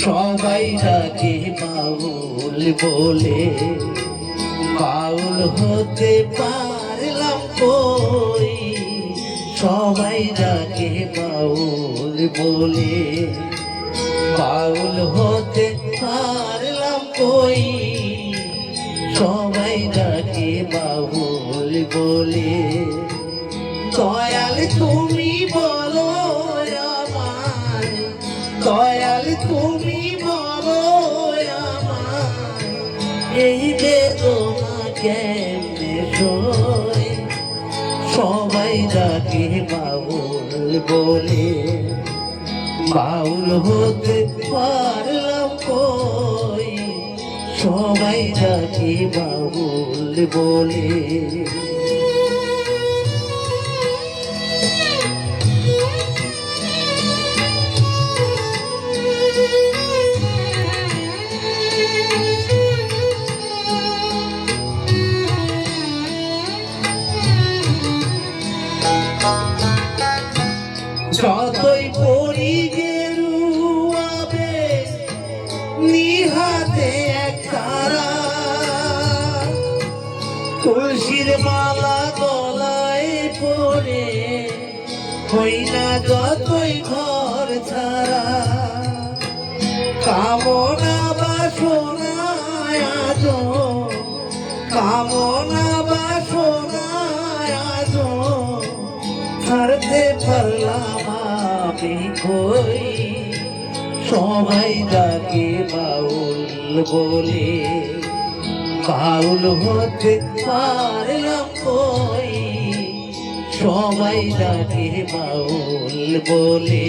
সবাই ডাকে বাউল বলে, বাউল হতে পারলাম কই। সবাই ডাকে বাউল বলে, বাউল হতে পারলাম কই। সবাই ডাকে বাউল বলে, দয়াল তুমি বলো আমায়, দয়াল তুমি বলো আমায়, এই বেদনা কেমনে সই। সবাই ডাকে বাউল বলে, বাউল হতে পারলাম কই। সবাই ডাকে বাউল বলে। যতই পড়ি গেরুয়াবে নিহাতে এক তারা, তুলসীর মালা গলায় পরে হই না যতই ঘর ছাড়া। কামনা বাসনায় আজ, কামনা বাসনায় আজ ছাড়তে পারলাম আমি কই। সবাই ডাকে বাউল বলে, বাউল হতে পারলাম কই। সবাই ডাকে বাউল বলে।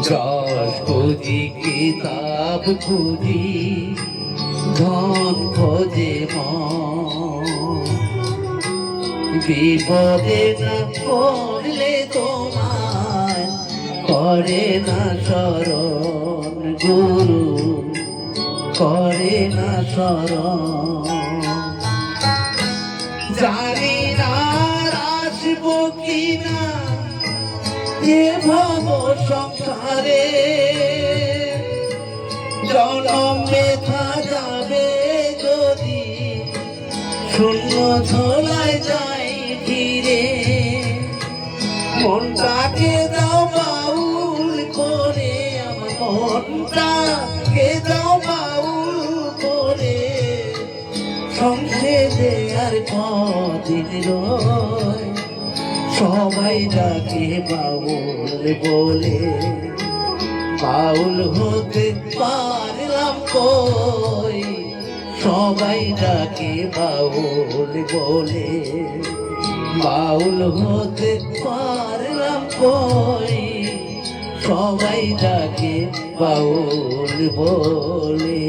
যশ খুঁজি কিতাব খুঁজি, ধন খোঁজে মন, বিপদে না পড়লে তোমায় করে না শরণ। গুরু করে না শরণ। জানি না আসবো কিনা এ ভব সংসারে, জনম ব্যথা যাবে যদি শূন্য ঝোলায় যাই ফিরে। মনটাকে দাও বাউল করে, আমার মনটাকে দাও বাউল করে। সংসারে আর কদিন রয়। সবাই ডাকে বাউল বলে, বাউল হতে পারলাম কই। সবাই ডাকে বাউল বলে, বাউল হতে পারলাম কই। সবাই ডাকে বাউল বলে।